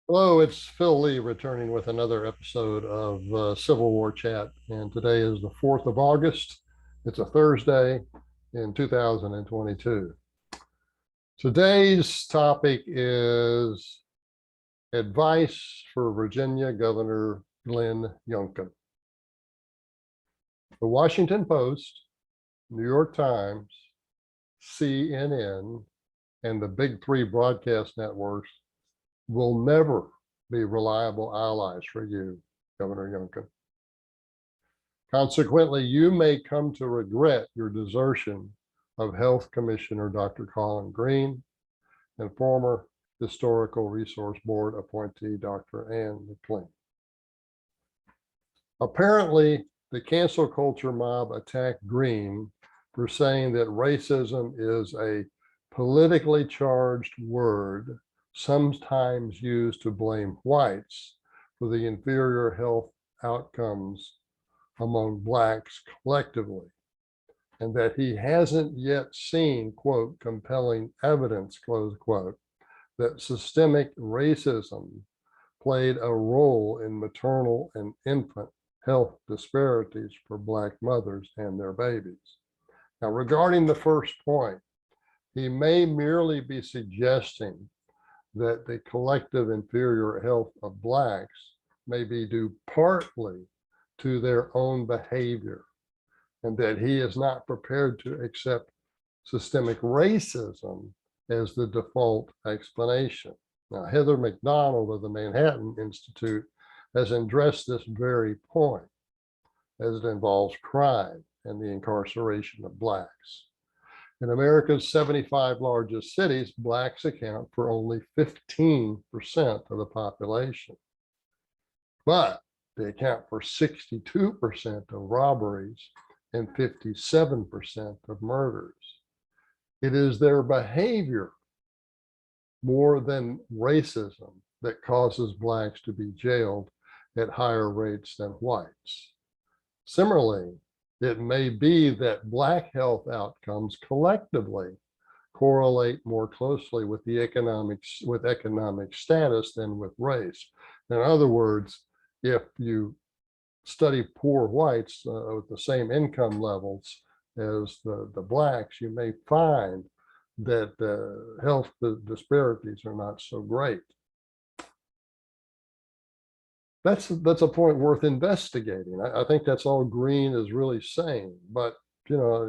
Hello, it's Phil Lee returning with another episode of Civil War Chat. And today is the 4th of August. It's a Thursday in 2022. Today's topic is advice for Virginia Governor Glenn Youngkin. The Washington Post, New York Times, CNN, and the big three broadcast networks will never be reliable allies for you, Governor Youngkin. Consequently, you may come to regret your desertion of Health Commissioner Dr. Colin Greene and former Historical Resource Board appointee Dr. Ann McLean. Apparently, the cancel culture mob attacked Greene for saying that racism is a politically charged word sometimes used to blame whites for the inferior health outcomes among blacks collectively, and that he hasn't yet seen, quote, compelling evidence, close quote, that systemic racism played a role in maternal and infant health disparities for Black mothers and their babies. Now, regarding the first point, he may merely be suggesting that the collective inferior health of Blacks may be due partly to their own behavior, and that he is not prepared to accept systemic racism as the default explanation. Now, Heather McDonald of the Manhattan Institute has addressed this very point as it involves crime and the incarceration of Blacks. In America's 75 largest cities, Blacks account for only 15% of the population, but they account for 62% of robberies and 57% of murders. It is their behavior more than racism that causes Blacks to be jailed at higher rates than whites. Similarly, it may be that Black health outcomes collectively correlate more closely with the economic status than with race. In other words, if you study poor whites with the same income levels as the Blacks, you may find that health disparities are not so great. That's a point worth investigating. I think that's all Greene is really saying, but you know,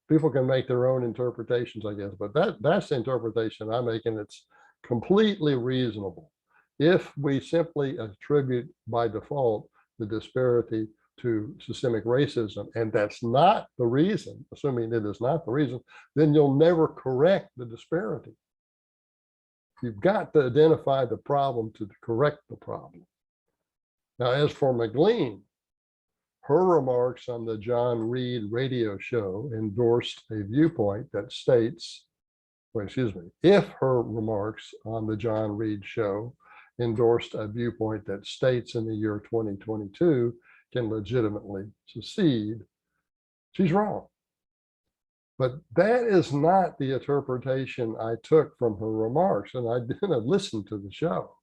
people can make their own interpretations, I guess, but that's the interpretation I make, and it's completely reasonable. If we simply attribute by default the disparity to systemic racism, and that's not the reason, assuming it is not the reason, then you'll never correct the disparity. You've got to identify the problem to correct the problem. Now, as for McLean, her remarks on the John Reed radio show endorsed a viewpoint that states, well, excuse me, if her remarks on the John Reed show endorsed a viewpoint that states in the year 2022 can legitimately secede, she's wrong. But that is not the interpretation I took from her remarks, and I didn't listen to the show.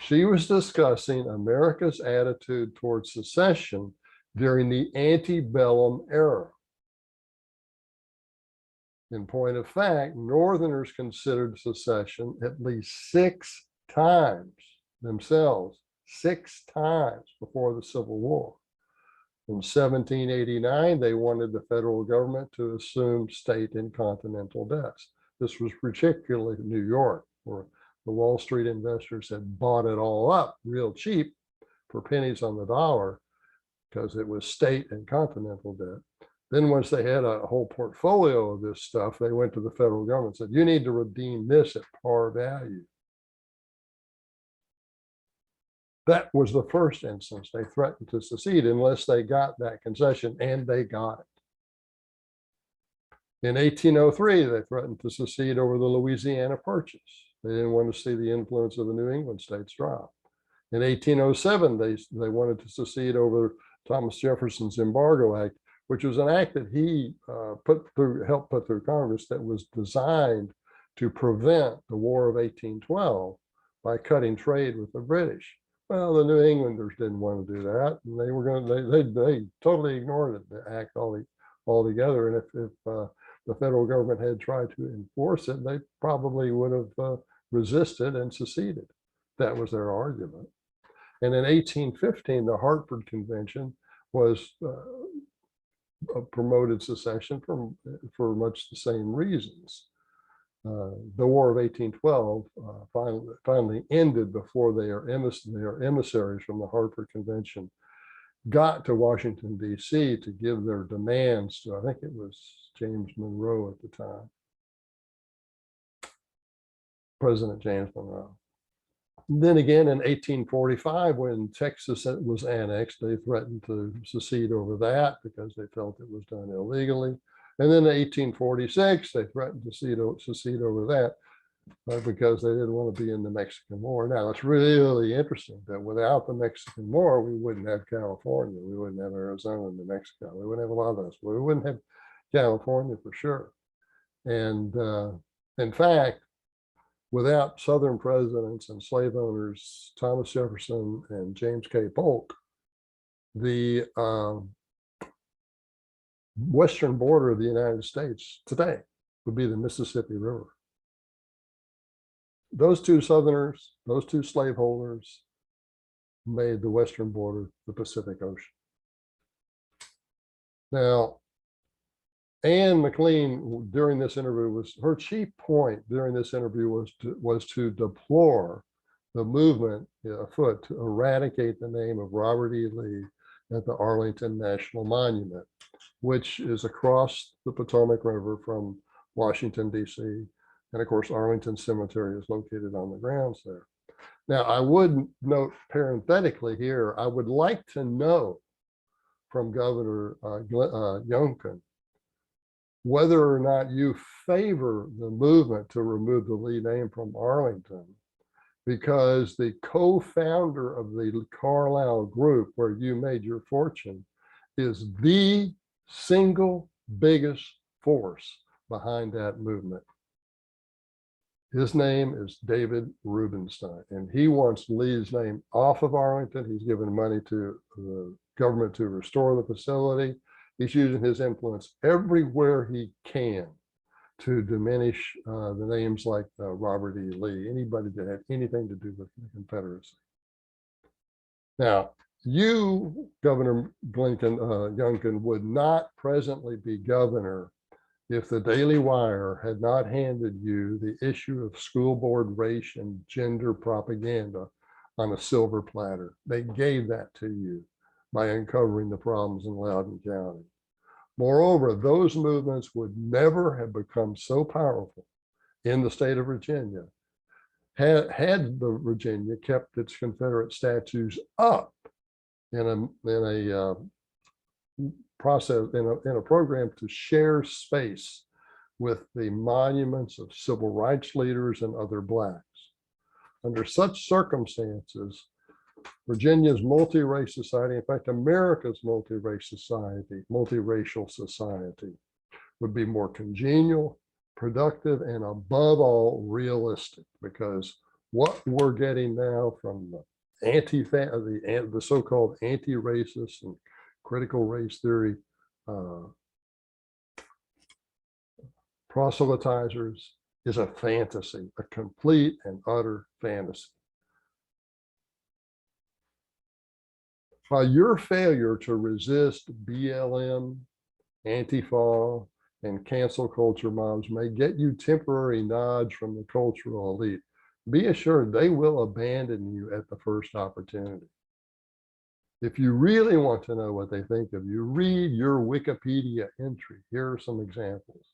She was discussing America's attitude towards secession during the antebellum era. In point of fact, Northerners considered secession at least 6 times themselves, 6 times before the Civil War. In 1789, they wanted the federal government to assume state and continental debts. This was particularly New York, where the Wall Street investors had bought it all up real cheap for pennies on the dollar because it was state and continental debt. Then once they had a whole portfolio of this stuff, they went to the federal government and said, you need to redeem this at par value. That was the first instance they threatened to secede unless they got that concession, and they got it. In 1803, they threatened to secede over the Louisiana Purchase. They didn't want to see the influence of the New England states drop. In 1807, they wanted to secede over Thomas Jefferson's Embargo Act, which was an act that he helped put through Congress that was designed to prevent the War of 1812, by cutting trade with the British. Well, the New Englanders didn't want to do that, and they were going to, they totally ignored it, the act altogether. And if the federal government had tried to enforce it, they probably would have resisted and seceded. That was their argument. And in 1815, the Hartford Convention was promoted secession for much the same reasons. The War of 1812 finally ended before their emissaries from the Hartford Convention got to Washington, D.C. to give their demands to, I think it was James Monroe at the time, President James Monroe. Then again, in 1845, when Texas was annexed, they threatened to secede over that because they felt it was done illegally. And then in 1846, they threatened to secede over that because they didn't want to be in the Mexican War. Now, it's really interesting that without the Mexican War, we wouldn't have California, we wouldn't have Arizona and New Mexico, we wouldn't have a lot of those, we wouldn't have California for sure. And in fact, without Southern presidents and slave owners, Thomas Jefferson and James K. Polk, the western border of the United States today would be the Mississippi River. Those two Southerners, those two slaveholders made the western border the Pacific Ocean. Now, Anne McLean, during this interview, her chief point during this interview was to deplore the movement afoot to eradicate the name of Robert E. Lee at the Arlington National Monument, which is across the Potomac River from Washington, D.C. And of course, Arlington Cemetery is located on the grounds there. Now, I would note parenthetically here, I would like to know from Governor Youngkin whether or not you favor the movement to remove the Lee name from Arlington, because the co-founder of the Carlisle group where you made your fortune is the single biggest force behind that movement. His name is David Rubenstein, and he wants Lee's name off of Arlington. He's given money to the government to restore the facility. He's using his influence everywhere he can to diminish the names like Robert E. Lee, anybody that had anything to do with the Confederacy. Now, you, Governor Youngkin, would not presently be governor if the Daily Wire had not handed you the issue of school board race and gender propaganda on a silver platter. They gave that to you by uncovering the problems in Loudoun County. Moreover, those movements would never have become so powerful in the state of Virginia had the Virginia kept its Confederate statues up in a process, in a program to share space with the monuments of civil rights leaders and other Blacks. Under such circumstances, Virginia's multi-race society, in fact, America's multi-racial society, would be more congenial, productive, and above all, realistic, because what we're getting now from the so-called anti-racist and critical race theory proselytizers is a fantasy, a complete and utter fantasy. While your failure to resist BLM, Antifa, and cancel culture mobs may get you temporary nods from the cultural elite, be assured they will abandon you at the first opportunity. If you really want to know what they think of you, read your Wikipedia entry. Here are some examples.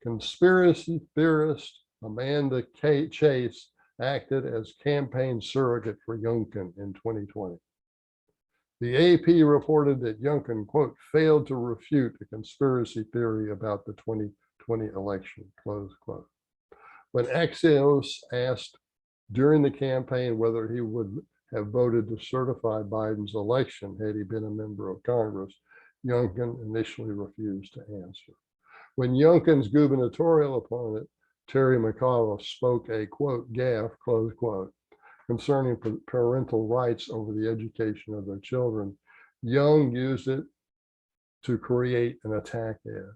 Conspiracy theorist Amanda Chase acted as campaign surrogate for Youngkin in 2020. The AP reported that Youngkin, quote, failed to refute the conspiracy theory about the 2020 election, close quote. When Axios asked during the campaign whether he would have voted to certify Biden's election had he been a member of Congress, Youngkin initially refused to answer. When Youngkin's gubernatorial opponent, Terry McAuliffe, spoke a, quote, gaffe, close quote, concerning parental rights over the education of their children. Young used it to create an attack ad.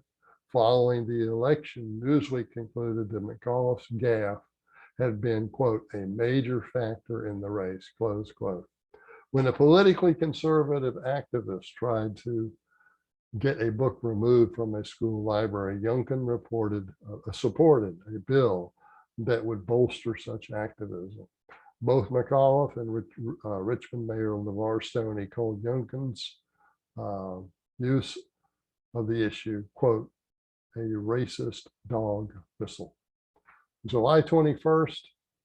Following the election, Newsweek concluded that McAuliffe's gaffe had been, quote, a major factor in the race, close quote. When a politically conservative activist tried to get a book removed from a school library, Youngkin supported a bill that would bolster such activism. Both McAuliffe and Richmond Mayor LeVar Stoney called Youngkin's use of the issue, quote, a racist dog whistle. July 21st,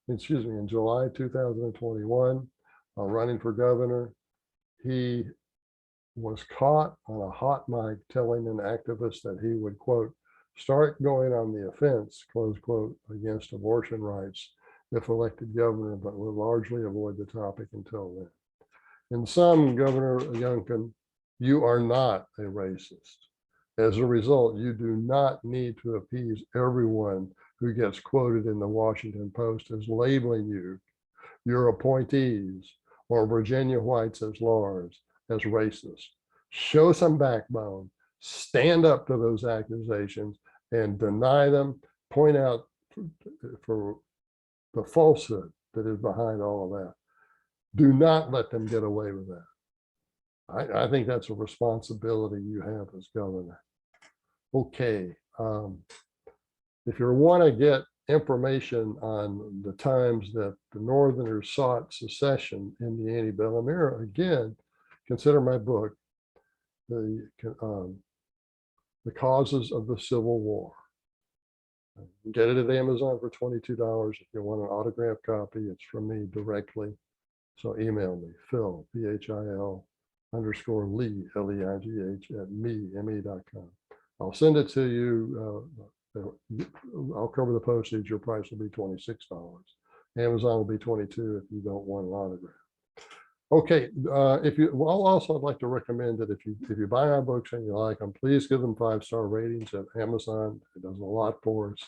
excuse me, in July 2021, running for governor, he was caught on a hot mic telling an activist that he would, quote, start going on the offense, close quote, against abortion rights if elected governor, but would largely avoid the topic until then. In sum, Governor Youngkin, you are not a racist. As a result, you do not need to appease everyone who gets quoted in the Washington Post as labeling you, your appointees, or Virginia whites as large as racist. Show some backbone, stand up to those accusations and deny them, point out for the falsehood that is behind all of that. Do not let them get away with that. I think that's a responsibility you have as governor. Okay, if you want to get information on the times that the Northerners sought secession in the antebellum era, again, consider my book, The Causes of the Civil War. Get it at Amazon for $22. If you want an autographed copy, it's from me directly. So email me, Phil, PHIL _Lee, LEIGH at me.com. I'll send it to you. I'll cover the postage. Your price will be $26. Amazon will be $22 if you don't want an autograph. Okay, I'd like to recommend that if you buy our books and you like them, please give them 5-star ratings at Amazon. It does a lot for us.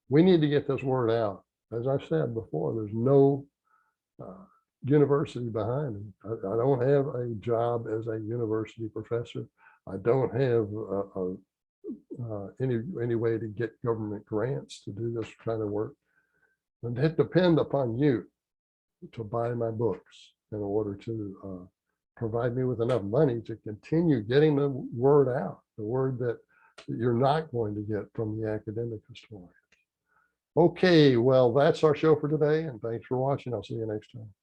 We need to get this word out. As I've said before, there's no university behind me. I don't have a job as a university professor. I don't have any way to get government grants to do this kind of work. And it depends upon you to buy my books in order to provide me with enough money to continue getting the word out, the word that you're not going to get from the academic historians. Okay, well, that's our show for today, and thanks for watching. I'll see you next time.